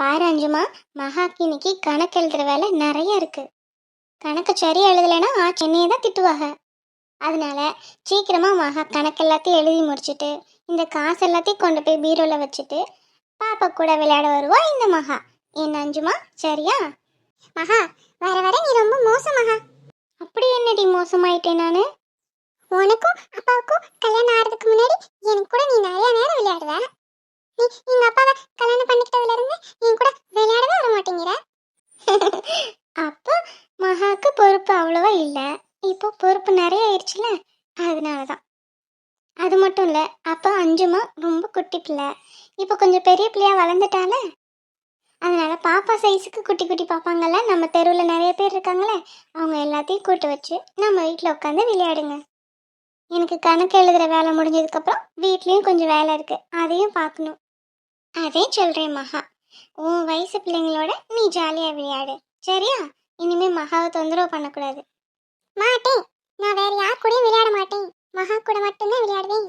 பாரு அஞ்சுமா, மகாக்கு இன்னைக்கு கணக்கு எழுதுற வேலை நிறைய இருக்கு. கணக்கு சரியா எழுதலைன்னா ஆச்சு என்னையே தான் திட்டுவாங்க. அதனால சீக்கிரமா மகா கணக்கு எல்லாத்தையும் எழுதி முடிச்சுட்டு இந்த காசு எல்லாத்தையும் கொண்டு போய் பீரோல வச்சுட்டு பாப்பா கூட விளையாட வருவா இந்த மகா. என்ன அஞ்சுமா, சரியா? மகா, வர வர நீ ரொம்ப மோசம் மகா. அப்படி என்னடி மோசமாயிட்டேன் நானு? உனக்கும் அப்பாவுக்கும் கல்யாணம் ஆகிறதுக்கு முன்னாடி எனக்கு கூட நீ நிறைய நேரம் விளையாடுவ. நீ எங்க அப்பாவை கல்யாணம் பண்ணிக்கிட்டதுல இருந்து என் கூட விளையாடவே வர மாட்டேங்கிற. அப்போ மகாக்கு பொறுப்பு அவ்வளவா இல்லை, இப்போ பொறுப்பு நிறைய ஆயிடுச்சுல, அதனாலதான். அது மட்டும் இல்லை, அப்போ அஞ்சுமா ரொம்ப குட்டி பிள்ளை, இப்போ கொஞ்சம் பெரிய பிள்ளையா வளர்ந்துட்டால, அதனால பாப்பா சைஸுக்கு குட்டி குட்டி பாப்பாங்கல்ல நம்ம தெருவில் நிறைய பேர் இருக்காங்களே, அவங்க எல்லாத்தையும் கூட்டு வச்சு நம்ம வீட்டில் உட்காந்து விளையாடுங்க. எனக்கு கணக்கு எழுதுகிற வேலை முடிஞ்சதுக்கப்புறம் வீட்லேயும் கொஞ்சம் வேலை இருக்குது, அதையும் பார்க்கணும். அதே சொல்கிறேன் மகா, உன் வயசு பிள்ளைங்களோட நீ ஜாலியாக விளையாடு, சரியா? இனிமேல் மகாவை தொந்தரவு பண்ணக்கூடாது. மாட்டேன், நான் வேற யார் கூடயும் விளையாட மாட்டேன், மகா கூட மட்டும்தான் விளையாடுவேன்.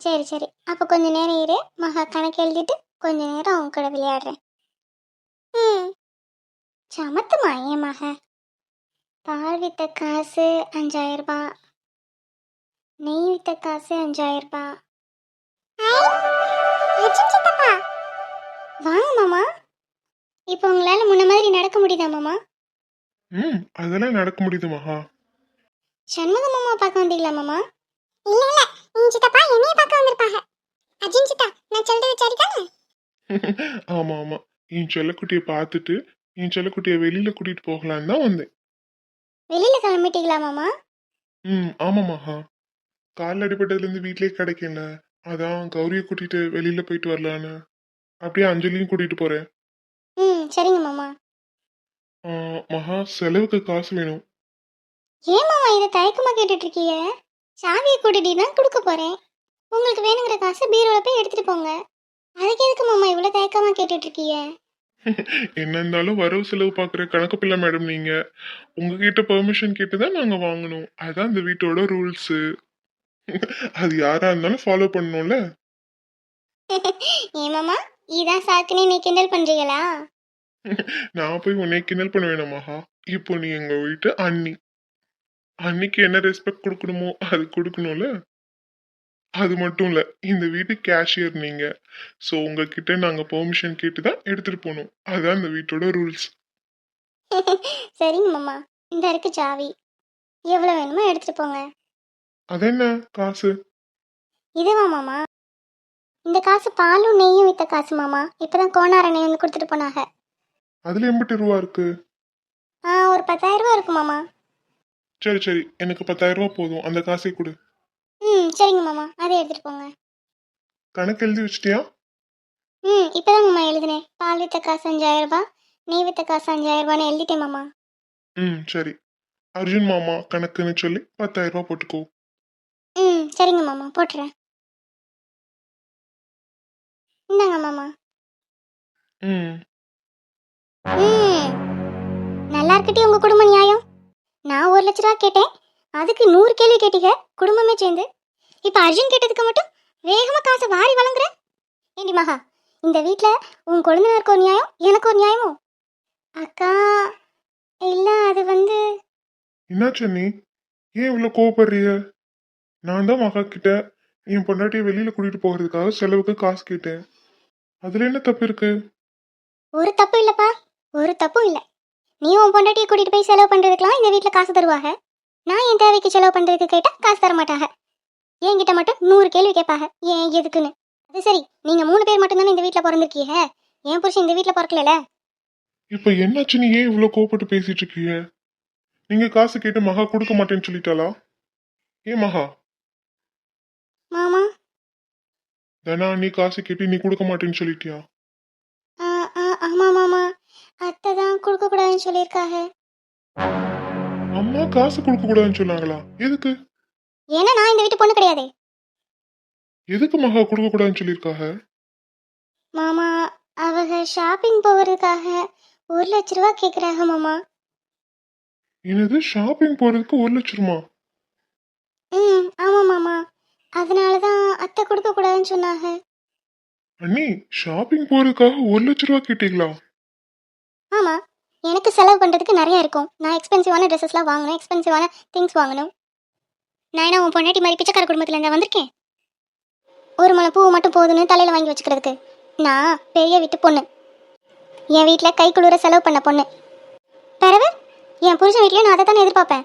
சரி சரி, அப்போ கொஞ்ச நேரம் இரு, மகா கணக்கு எழுதிட்டு கொஞ்ச நேரம் அவங்க கூட விளையாடுறேன். சமத்துமா என் மக. பால் வித்த காசு 5000 ரூபாய், நெய் வித்த காசு 5000 ரூபாய். வாங்க மாமா. இப்போ உங்களால முன்ன மாதிரி நடக்க முடியுதா மாமா? அதெல்லாம் நடக்க முடியுது மகா. சண்முக மாமா பார்க்க வந்தீங்களா மாமா? இல்ல இல்ல, நீ சித்தப்பா என்னைய பார்க்க வந்திருப்பாங்க. அஜின் சித்தா, நான் சொல்றது சரிதானே? ஆமா ஆமா, என் செல்லக்குட்டியை பார்த்துட்டு என் செல்லக்குட்டியை வெளியில கூட்டிட்டு போகலான்னு தான் வந்தேன். வெளியில கிளம்பிட்டீங்களா மாமா? ஆமா மகா, கால் அடிபட்டதுல இருந்து வீட்லயே கிடைக்கல, அதான் கௌரியை கூட்டிட்டு வெளியில போயிட்டு வரலான்னு அப்படியே அஞ்சலியும் கூட்டிட்டு போறேன். சரிங்க மாமா. மகா, செலவுக்கு காசு வேணும். ஏன் மாமா இதை தயக்கமா கேட்டுட்டு இருக்கீங்க? சாவியை கூட்டிட்டு தான் கொடுக்க போறேன். உங்களுக்கு வேணுங்கிற காசு பீரோல போய் எடுத்துட்டு போங்க. அதுக்கு எதுக்கு மாமா இவ்வளவு தயக்கமா கேட்டுட்டு இருக்கீங்க? என்ன இருந்தாலும் வரவு செலவு பாக்குற கணக்கு பிள்ளை மேடம் நீங்க, உங்ககிட்ட பெர்மிஷன் கேட்டுதான் நாங்க வாங்கணும். அதான் இந்த வீட்டோட ரூல்ஸ். அது யாரா இருந்தாலும் ஃபாலோ பண்ணணும்ல. ஏன் மாமா, இதான் சாக்குன்னு நீ கிண்டல் பண்றீங்களா? நான் போய் உன்னை கிண்டல் பண்ண வேணாமாஹா. இப்போ நீ எங்க வீட்டு அண்ணி, அன்னிக்கு என்ன ரெஸ்பெக்ட் கொடுக்கணுமோ அது கொடுக்கணும்ல. அது மட்டும் இல்ல, இந்த வீட்டு கேஷியர் நீங்க. சோ உங்ககிட்ட நாங்க பெர்மிஷன் கேட்டுதான் எடுத்துட்டு போகணும். அதான் இந்த வீட்டோட ரூல்ஸ். சரிங்க மாமா, இந்த இருக்கு சாவி, எவ்வளவு வேணுமோ எடுத்துட்டு போங்க. அது என்ன காசு? இதுவா மாமா? இந்த காசு பாலும் நெய்யும் வித்த காசு மாமா. இப்பதான் கோணார நெய் வந்து கொடுத்துட்டு போனாங்க. அதுல 80 ரூபா இருக்கு. ஒரு 10,000 ரூபா இருக்கு மாமா. சரி சரி, எனக்கு 10,000 ரூபா போதும், அந்த காசை கொடு. சரிங்க மாமா, அதை எடுத்துட்டு போங்க. கணக்கு எழுதி வச்சிட்டியா? இப்பதான் மாமா எழுதினேன். பால் வித்த காசு 5000 ரூபாய், நெய் வித்த காசு 5000 ரூபான்னு எழுதிட்டேன் மாமா. சரி, அர்ஜுன் மாமா கணக்குன்னு சொல்லி 10,000 ரூபா போட்டுக்கோ. சரிங்க மாமா, போட்டுறேன். இந்தாங்க மாமா. நல்லா இருக்கட்டி உங்க குடும்ப நியாயம். நான் 1,00,000 ரூபா கேட்டேன், அதுக்கு 100 கேள்வி கேட்டீங்க குடும்பமே சேர்ந்து. இப்ப அர்ஜுன் கேட்டதுக்கு மட்டும் வேகமா காசை வாரி வழங்குற. ஏண்டி மகா, இந்த வீட்டுல உன் குழந்தைனருக்கு ஒரு நியாயம், எனக்கு ஒரு நியாயமோ? அக்கா இல்ல, அது வந்து. என்னாச்சு நீ ஏன் இவ்வளவு கோவப்படுறீங்க? நான் தான் மகா கிட்ட என் பொண்டாட்டியை வெளியில கூட்டிட்டு போகிறதுக்காக செலவுக்கு காசு கேட்டேன். அதுல என்ன தப்பு இருக்கு? ஒரு தப்பு இல்லப்பா, ஒரு தப்பும் இல்லை. நீ உன் பொண்டாட்டியை கூட்டிட்டு போய் செலவு பண்றதுக்கெல்லாம் இந்த வீட்டுல காசு தருவாங்க. நான் என் தேவைக்கு செலவு பண்றதுக்கு கேட்டா காசு தர மாட்டாங்க. என்கிட்ட மட்டும் 100 கேள்வி கேட்பாங்க, ஏன் எதுக்குன்னு. அது சரி, நீங்க 3 பேர் மட்டும் தானே இந்த வீட்டுல பிறந்திருக்கீங்க, என் புருஷன் இந்த வீட்டுல பிறக்கல. இப்ப என்னாச்சு, நீ ஏன் இவ்வளவு கோவப்பட்டு பேசிட்டு இருக்கீங்க? நீங்க காசு கேட்டு மகா கொடுக்க மாட்டேன்னு சொல்லிட்டாளா? ஏன் மகா? மாமா, தனா, நீ காசு கேட்டு நீ கொடுக்க மாட்டேன்னு சொல்லிட்டியா? ஆமா மாமா, அத்தை தான் கொடுக்க கூடாதுன்னு சொல்லியிருக்காங்க. அம்மா காசு கொடுக்க கூடாதுன்னு சொன்னாங்களா? எதுக்கு? ஏன்னா நான் இந்த வீட்டு பொண்ணு கிடையாது. எதுக்கு மகா கொடுக்க கூடாதுன்னு சொல்லியிருக்காங்க? மாமா, அவங்க ஷாப்பிங் போகிறதுக்காக 1,00,000 ரூபா கேட்குறாங்க மாமா. என்னது, ஷாப்பிங் போறதுக்கு 1,00,000 ரூபா? ஆமா மாமா, அதனால தான் அத்தை கொடுக்க கூடாதுன்னு சொன்னாங்க. அண்ணி ஷாப்பிங் போறதுக்காக 1 லட்ச ரூபா கேட்டீங்களா? ஆமா, எனக்கு செலவு பண்றதுக்கு நிறைய இருக்கும். நான் எக்ஸ்பென்சிவான ட்ரெஸ்ஸஸ்லாம் வாங்கணும், எக்ஸ்பென்சிவான திங்ஸ் வாங்கணும். நான் என்ன உன் பொண்டாட்டி மாதிரி பிச்சைக்கார குடும்பத்துல இருந்தா வந்திருக்கேன்? ஒரு முளை பூ மட்டும் போதுன்னு தலையில வாங்கி வச்சுக்கிறதுக்கு. நான் பெரிய வீட்டு பொண்ணு, என் வீட்டில் கை குளிர செலவு பண்ண பொண்ணு. பிறகு என் புருஷன் வீட்லயும் நான் அதை தானே எதிர்பார்ப்பேன்.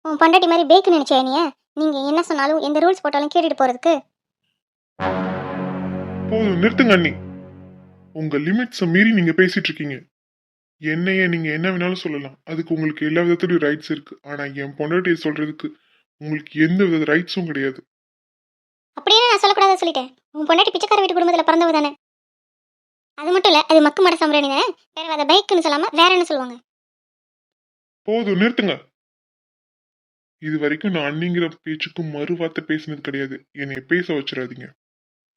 உன் பொண்டாட்டி மாதிரி பேக்கு நினைச்சே நீங்க என்ன சொன்னாலும் எந்த ரூல்ஸ் போட்டாலும் கேட்டுட்டு போறதுக்கு. போதும் நிறுத்துங்க அண்ணி. உங்க லிமிட்ஸை மீறி நீங்க பேசிட்டு இருக்கீங்க. என்னைய நீங்க என்ன வேணாலும் சொல்லலாம், அதுக்கு உங்களுக்கு எல்லா விதத்துலயும் ரைட்ஸ் இருக்கு. ஆனா என் பொண்டாட்டியை சொல்றதுக்கு உங்களுக்கு எந்த வித ரைட்ஸும் கிடையாது. அப்படியே நான் சொல்லக்கூடாத சொல்லிட்டேன். உன் பொண்டாட்டி பிச்சைக்கார வீட்டு குடும்பத்தில் பிறந்தவ தானே. அது மட்டும் இல்ல, அது மக்கு மட சம்பரணி தானே. வேற அதை பைக்குன்னு சொல்லாம வேற என்ன சொல்லுவாங்க? போதும் நிறுத்துங்க. இது வரைக்கும் நான் அண்ணிங்கிற பேச்சுக்கும் மறு வார்த்தை பேசினது கிடையாது. என்னை பேச வச்சிடாதீங்க.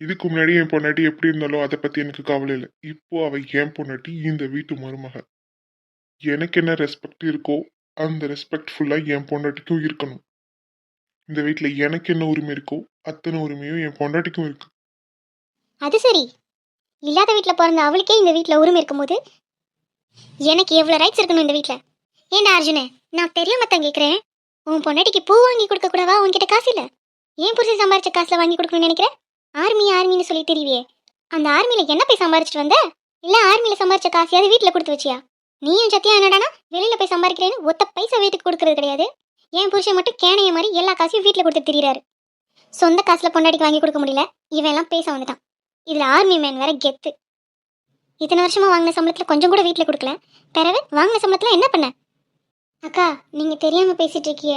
இதுக்கு முன்னாடி என் பொண்டாட்டி எப்படி இருந்தாலும் அதை பத்தி எனக்கு கவலை இல்லை. இப்போ அவ என் பொண்டாட்டி, இந்த வீட்டு மருமக. எனக்கு என்ன ரெஸ்பெக்ட் இருக்கோ அந்த ரெஸ்பெக்ட் ஃபுல்லா என் பொண்டாட்டிக்கும் இருக்கணும். இந்த வீட்டுல எனக்கு என்ன உரிமை இருக்கோ அத்தனை உரிமையும் என் பொண்டாட்டிக்கும் இருக்கு. அது சரி, இல்லாத வீட்டில் பிறந்த அவளுக்கே இந்த வீட்டில் உரிமை இருக்கும்போது எனக்கு எவ்வளோ ரைட்ஸ் இருக்கணும் இந்த வீட்டில்? ஏன்டா அர்ஜுனே, நான் தெரியாம தான் கேட்குறேன். உன் பொண்டாட்டிக்கு பூ வாங்கி கொடுக்க கூடவா உன்கிட்ட காசு இல்லை? ஏன் புருஷன் சம்பாரிச்ச காசுல வாங்கி கொடுக்கணும்னு நினைக்கிறேன்? ஆர்மின்னு சொல்லி தெரிவியே, அந்த ஆர்மியில் என்ன போய் சம்பாரிச்சிட்டு வந்த? இல்லை ஆர்மியில் சம்பாரிச்ச காசையாவது வீட்டில் கொடுத்து வச்சியா? நீயும் சத்தியா என்னடானா வெளியில் போய் சம்பாதிக்கிறேன்னு ஒத்த பைசா வீட்டுக்கு கொடுக்கறது கிடையாது. என் புருஷன் மட்டும் கேனைய மாதிரி எல்லா காசையும் வீட்டில் கொடுத்து திரியிறாரு. சொந்த காசுல பொண்டாட்டிக்கு வாங்கி கொடுக்க முடியல, இவன் எல்லாம் பேச வந்துட்டான். இதில் ஆர்மி மேன் வேற கெத்து. இத்தனை வருஷமா வாங்கின சம்பளத்தில் கொஞ்சம் கூட வீட்டில் கொடுக்கல. பிறகு வாங்கின சம்பளத்தில் என்ன பண்ண? அக்கா, நீங்கள் தெரியாமல் பேசிட்டு இருக்கிய.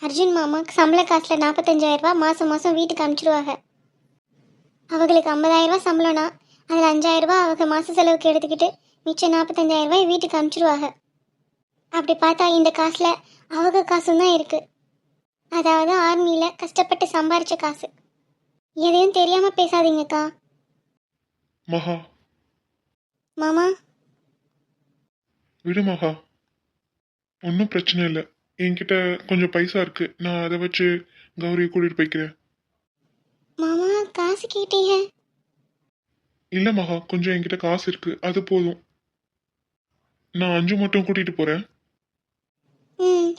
அர்ஜுன் மாமாக்கு சம்பள காசில் 45,000 ரூபா மாதம் மாதம் வீட்டுக்கு அனுப்பிச்சிடுவாங்க. அவங்களுக்கு 50,000 ரூபா சம்பளம்னா அதில் 5,000 ரூபா அவங்க மாத செலவுக்கு எடுத்துக்கிட்டு மிச்சம் 45,000 ரூபாய் வீட்டுக்கு அனுப்பிச்சிடுவாங்க. அப்படி பார்த்தா இந்த காசில் அவங்க காசும் தான் இருக்குது. அதாவது ஆர்மியில் கஷ்டப்பட்டு சம்பாரிச்ச காசு. எதையும் தெரியாமல் பேசாதீங்கக்கா. மகா, மாமா, விடு மகா, ஒன்றும் பிரச்சனை இல்லை. என்கிட்ட கொஞ்சம் பைசா இருக்கு, நான் அதை வச்சு கௌரியை கூட்டிட்டு போய்க்கிறேன். மாமா காசு கேட்டீங்க? இல்ல மகா, கொஞ்சம் என்கிட்ட காசு இருக்கு, அது போதும். நான் அஞ்சு மட்டும் கூட்டிட்டு போறேன்.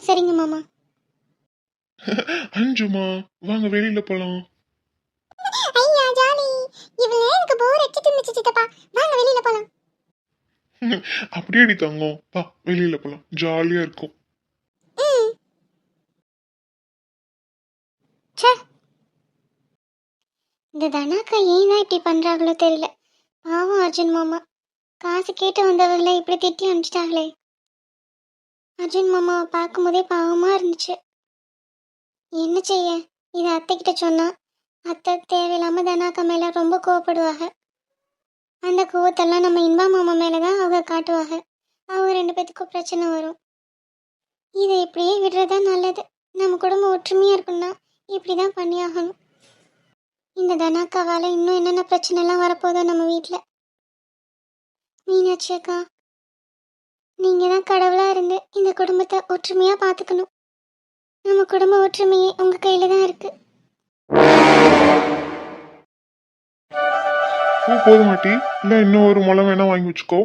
சரிங்க மாமா. அஞ்சுமா, வாங்க வெளியில போலாம். ஐயா ஜாலி, இவளே எனக்கு போர் அடிச்சிட்டு சித்தப்பா. வாங்க வெளியில போலாம். அப்படியே அடி தங்கம், வா வெளியில போலாம், ஜாலியா இருக்கும். இந்த தனாக்கா ஏன் தான் இப்படி பண்றாங்களோ தெரியல. பாவம் அர்ஜுன் மாமா, காசு கேட்டு வந்தவர்களை இப்படி திட்டி அனுப்பிச்சிட்டாங்களே. அர்ஜுன் மாமாவை பார்க்கும் போதே பாவமா இருந்துச்சு. என்ன செய்ய, இதை அத்தை கிட்ட சொன்னா அத்தை தேவையில்லாம தனாக்கா மேல ரொம்ப கோவப்படுவாங்க. அந்த கோவத்தெல்லாம் நம்ம இன்பா மாமா மேலதான் அவங்க காட்டுவாங்க. அவங்க 2 பேத்துக்கும் பிரச்சனை வரும். இதை இப்படியே விடுறதா நல்லது. நம்ம குடும்பம் ஒற்றுமையா இருக்குன்னா இப்படிதான் பண்ணியாகணும். இந்த தனாக்காவால இன்னும் என்னென்ன பிரச்சனை எல்லாம் வரப்போதோ நம்ம வீட்டுல. மீனாட்சி அக்கா, நீங்க தான் கடவுளா இருந்து இந்த குடும்பத்தை ஒற்றுமையா பாத்துக்கணும். நம்ம குடும்ப ஒற்றுமையே உங்க கையில தான் இருக்கு. பூ போதும் மாட்டி, இல்ல இன்னும் ஒரு முளம் வேணா வாங்கி வச்சுக்கோ.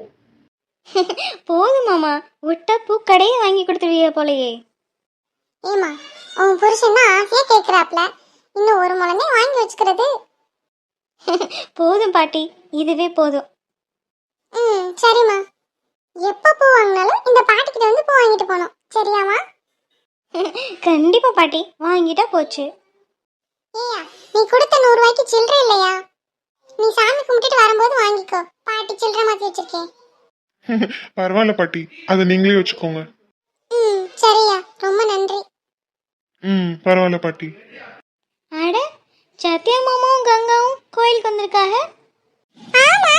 போதும் மாமா, விட்ட பூக்கடையே வாங்கி கொடுத்துருவீங்க போலயே. ஏமா, உன் புருஷன் தான் ஆசையா கேட்கிறாப்ல, இன்னும் ஒரு முழமே வாங்கி வச்சுக்கிறது. போதும் பாட்டி, இதுவே போதும். சரிம்மா, எப்போ பூ வாங்கினாலும் இந்த பாட்டிக்கிட்ட வந்து பூ வாங்கிட்டு போகணும், சரியாமா? கண்டிப்பா பாட்டி, வாங்கிட்டா போச்சு. ஏயா, நீ கொடுத்த 100 ரூபாய்க்கு சில்லறை இல்லையா? நீ சாமி கும்பிட்டுட்டு வரும்போது வாங்கிக்கோ, பாட்டி சில்லறை மாத்தி வச்சிருக்கேன். பரவாயில்ல பாட்டி, அதை நீங்களே வச்சுக்கோங்க. சரியா, ரொம்ப நன்றி. பரவாயில்ல பாட்டி. அட, சத்யா மாமாவும் கங்காவும் கோயிலுக்கு வந்திருக்காங்க. ஆமா,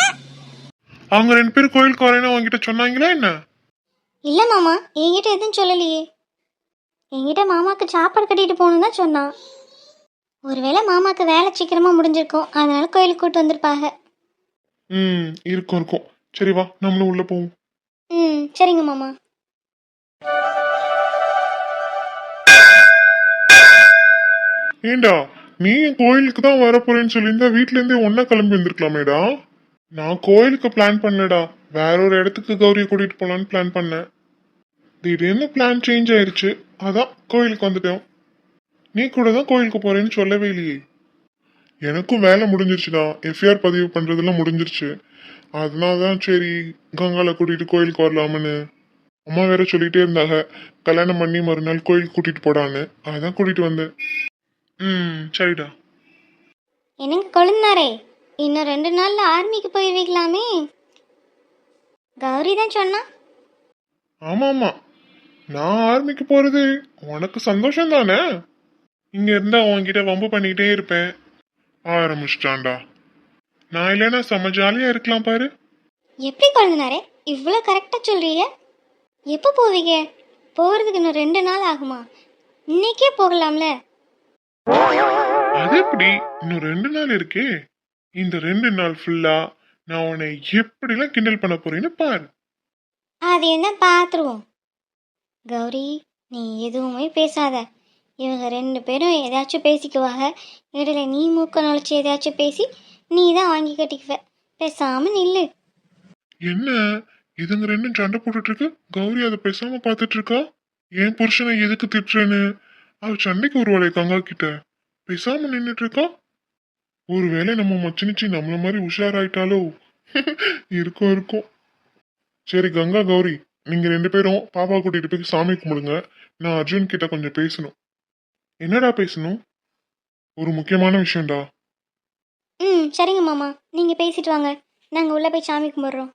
அவங்க 2 பேரும் கோயிலுக்கு வரேன்னு உங்ககிட்ட சொன்னாங்களா என்ன? இல்ல மாமா, என்கிட்ட எதுவும் சொல்லலையே. என்கிட்ட மாமாக்கு சாப்பாடு கட்டிட்டு போகணும் தான் சொன்னான். ஒருவேளை மாமாக்கு வேலை சீக்கிரமா முடிஞ்சிருக்கும், அதனால கோயிலுக்கு கூட்டு வந்திருப்பாங்க. இருக்கும் இருக்கும். சரி வா, நம்மளும் உள்ள போவோம். சரிங்க மாமா. ஏண்டா நீ கோயிலுக்கு தான் வரப்போறேன்னு சொல்லியிருந்தா வீட்ல இருந்தே ஒன்னா கிளம்பி வந்திருக்கலாமேடா. நான் கோயிலுக்கு பிளான் பண்ணலடா, வேற ஒரு இடத்துக்கு கௌரியை கூட்டிட்டு போலான்னு பிளான் பண்ணேன். திடீர்னு பிளான் சேஞ்ச் ஆயிருச்சு, அதான் கோயிலுக்கு வந்துட்டோம். நீ கூட தான் கோயிலுக்கு போறேன்னு சொல்லவே இல்லையே. எனக்கும் வேலை முடிஞ்சிருச்சுடா, எஃப்ஐஆர் பதிவு பண்றதெல்லாம் முடிஞ்சிருச்சு. அதனாலதான் சரி கங்கால கூட்டிட்டு கோயிலுக்கு வரலாம்னு. அம்மா வேற சொல்லிட்டே இருந்தாங்க, கல்யாணம் பண்ணி மறுநாள் கோயிலுக்கு கூட்டிட்டு போடான்னு. அதான் கூட்டிட்டு வந்தேன். சரிடா. என்னங்க கொழுந்தாரே, இன்னும் 2 நாள்ல ஆர்மிக்கு போயிருவீங்களாமே. கௌரி தான் சொன்னா. ஆமா ஆமா, நான் ஆர்மிக்கு போறது உனக்கு சந்தோஷம் தானே? இங்க இருந்தா உன்கிட்ட வம்பு பண்ணிக்கிட்டே இருப்பேன். ஆரம்பிச்சிட்டான்டா. நான் இல்லைன்னா செம்ம ஜாலியா இருக்கலாம் பாரு. எப்படி கொழுந்தனாரே இவ்வளோ கரெக்டாக சொல்றீங்க? எப்போ போவீங்க? போகிறதுக்கு இன்னும் 2 நாள் ஆகுமா? இன்னைக்கே போகலாம்ல. அது எப்படி, இன்னும் 2 நாள் இருக்கே. இந்த 2 நாள் ஃபுல்லா நான் உன்னை எப்படிலாம் கிண்டல் பண்ண போறேன்னு பாரு. அதையும் தான் பார்த்துருவோம். கௌரி, நீ எதுவுமே பேசாத. இவங்க 2 பேரும் ஏதாச்சும் பேசிக்குவாங்க. இடையில நீ மூக்க நுழைச்சி ஏதாச்சும் பேசி நீ தான் வாங்கி கட்டிக்குவ. பேசாம நில்லு. என்ன, இதுங்க ரெண்டும் சண்டை போட்டுட்டு இருக்கு, கௌரி அதை பேசாம பாத்துட்டு இருக்கா. என் புருஷனை எதுக்கு திட்டுறேன்னு அவ சண்டைக்கு ஒரு வேலை கங்கா கிட்ட பேசாம நின்னுட்டு இருக்கா. ஒருவேளை நம்ம மச்சினிச்சி நம்மள மாதிரி உஷாராயிட்டாலோ. இருக்கும் இருக்கும். சரி கங்கா கௌரி, நீங்க 2 பேரும் பாப்பா கூட்டிட்டு போய் சாமி கும்பிடுங்க. நான் அர்ஜுன் கிட்ட கொஞ்சம் பேசணும். என்னடா பேசணும்? ஒரு முக்கியமான விஷயம்டா. சரிங்க மாமா, நீங்கள் பேசிட்டு வாங்க. நாங்கள் உள்ளே போய் சாமி கும்பிட்றோம்.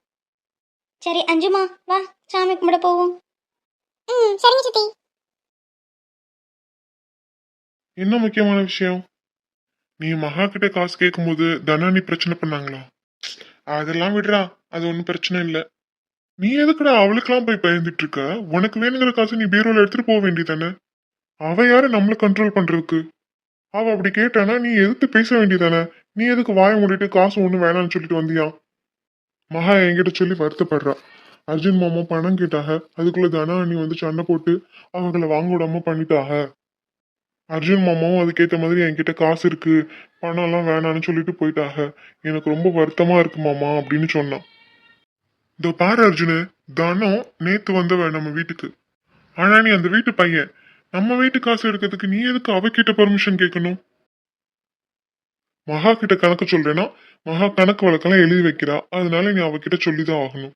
சரி அஞ்சுமா, வா சாமி கும்பிட போவோம். சரிங்க சித்தி. என்ன முக்கியமான விஷயம்? நீ மகா கிட்ட காசு கேட்கும்போது தனானி பிரச்சனை பண்ணாங்களா? அதெல்லாம் விடுறா, அது ஒன்றும் பிரச்சனை இல்லை. நீ எதுக்குடா அவளுக்கெல்லாம் போய் பயந்துட்டு இருக்க? உனக்கு வேணுங்கிற காசு நீ பீரோல எடுத்துட்டு போக வேண்டியதானே? அவ யாரு நம்மள கண்ட்ரோல் பண்றதுக்கு? அவ அப்படி கேட்டானா நீ எதிர்த்து பேச வேண்டியதானே? நீ எதுக்கு வாய மூடிட்டு காசு ஒண்ணு வேணாம்னு சொல்லிட்டு வந்தியா? மகா என்கிட்ட சொல்லி வருத்தப்படுறா. அர்ஜுன் மாமா பணம் கேட்டாக, அதுக்குள்ள தனா நீ வந்து சண்டை போட்டு அவங்கள வாங்க விடாம பண்ணிட்டாக. அர்ஜுன் மாமாவும் அதுக்கேத்த மாதிரி என்கிட்ட காசு இருக்கு, பணம் எல்லாம் வேணாம்னு சொல்லிட்டு போயிட்டாக. எனக்கு ரொம்ப வருத்தமா இருக்கு மாமா அப்படின்னு சொன்னான். இதோ பாரு அர்ஜுனு, தனம் நேத்து வந்தவ நம்ம வீட்டுக்கு. ஆனா நீ அந்த வீட்டு பையன். நம்ம வீட்டு காசு எடுக்கிறதுக்கு நீ எதுக்கு அவகிட்ட பெர்மிஷன் கேட்கணும்? மகா கிட்ட கணக்கு சொல்றேன்னா மகா கணக்கு வழக்கெல்லாம் எழுதி வைக்கிறா, அதனால நீ அவகிட்ட சொல்லிதான் ஆகணும்.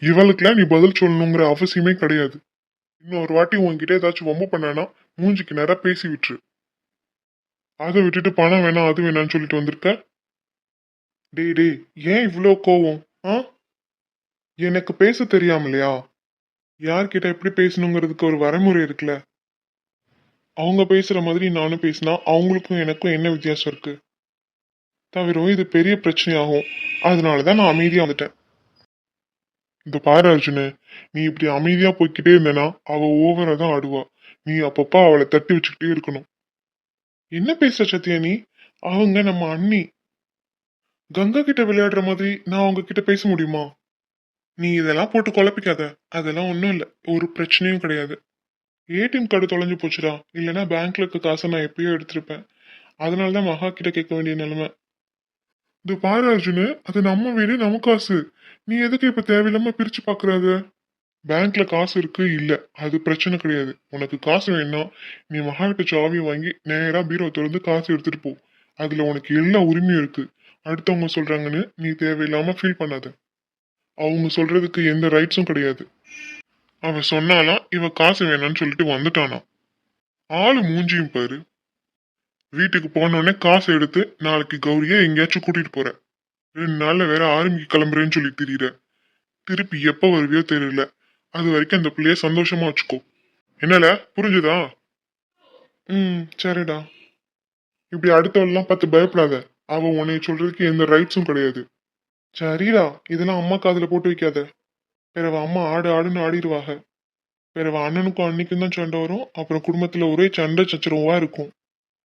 இவளுக்குலாம் நீ பதில் சொல்லணுங்கிற அவசியமே கிடையாது. இன்னொரு வாட்டி உன்கிட்ட ஏதாச்சும் வம்பு பண்ணானா மூஞ்சிக்கு நேரா பேசி விட்டுரு. அதை விட்டுட்டு பணம் வேணாம் அது வேணாம்னு சொல்லிட்டு வந்திருக்க. டேய் டேய், ஏன் இவ்வளோ கோவம்? ஆ, எனக்கு பேச தெரியாமலையா? யார்கிட்ட எப்படி பேசணுங்கிறதுக்கு ஒரு வரைமுறை இருக்குல்ல. அவங்க பேசுற மாதிரி நானும் பேசினா அவங்களுக்கும் எனக்கும் என்ன வித்தியாசம் இருக்கு? தவிர இது பெரிய பிரச்சனையாகும். அதனாலதான் நான் அமைதியா வந்துட்டேன். இந்த பாரு அர்ஜுனு, நீ இப்படி அமைதியா போய்கிட்டே இருந்தனா அவ ஓவரா தான் ஆடுவா. நீ அப்பப்ப அவளை தட்டி வச்சுக்கிட்டே இருக்கணும். என்ன பேசுற சத்யா நீ? அவங்க நம்ம அண்ணி. கங்கா கிட்ட விளையாடுற மாதிரி நான் அவங்க கிட்ட பேச முடியுமா? நீ இதெல்லாம் போட்டு குழப்பிக்காத. அதெல்லாம் ஒன்றும் இல்லை, ஒரு பிரச்சனையும் கிடையாது. ஏடிஎம் கார்டு தொலைஞ்சு போச்சுடா, இல்லைன்னா பேங்க்ல இருக்க காசை நான் எப்பயோ எடுத்திருப்பேன். அதனாலதான் மகா கிட்ட கேட்க வேண்டிய நிலைமை. இது பாரு அர்ஜுனு, அது நம்ம வீடு, நம்ம காசு. நீ எதுக்கு இப்ப தேவையில்லாம பிரிச்சு பாக்குறாத? பேங்க்ல காசு இருக்கு இல்ல, அது பிரச்சனை கிடையாது. உனக்கு காசு வேணா நீ மகா கிட்ட சாவியை வாங்கி நேரா பீரோ திறந்து காசு எடுத்துட்டு போ. அதுல உனக்கு எல்லா உரிமையும் இருக்கு. அடுத்தவங்க சொல்றாங்கன்னு நீ தேவையில்லாம ஃபீல் பண்ணாத. அவங்க சொல்றதுக்கு எந்த ரைட்ஸும் கிடையாது. அவ சொன்னாலாம் இவ காசு வேணாம்னு சொல்லிட்டு வந்துட்டானா. ஆளு மூஞ்சியும் பாரு. வீட்டுக்கு போனோடனே காசு எடுத்து நாளைக்கு கௌரியை எங்கேயாச்சும் கூட்டிட்டு போற. 2 நாள்ல வேற ஆர்மிக்கு கிளம்புறேன்னு சொல்லி திரியிற. திருப்பி எப்ப வருவியோ தெரியல. அது வரைக்கும் அந்த பிள்ளைய சந்தோஷமா வச்சுக்கோ. என்னல, புரிஞ்சுதா? சரிடா. இப்படி அடுத்தவெல்லாம் பார்த்து பயப்படாத. அவ உன்னை சொல்றதுக்கு எந்த ரைட்ஸும் கிடையாது. சரிடா, இதெல்லாம் அம்மா காதுல போட்டு வைக்காத. பிறவ அம்மா ஆடு ஆடுன்னு ஆடிடுவாங்க. பிறவ அண்ணனுக்கும் அன்னைக்கும் தான் சண்டை வரும். அப்புறம் குடும்பத்துல ஒரே சண்டை சச்சரவா இருக்கும்.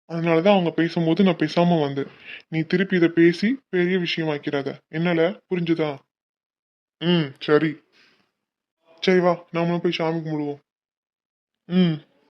அதனாலதான் அவங்க பேசும்போது நான் பேசாம வந்தேன். நீ திருப்பி இதை பேசி பெரிய விஷயம் ஆக்கிறாத. என்னல, புரிஞ்சுதா? சரி. சரி வா, நாமளும் போய் சாமி கும்பிடுவோம்.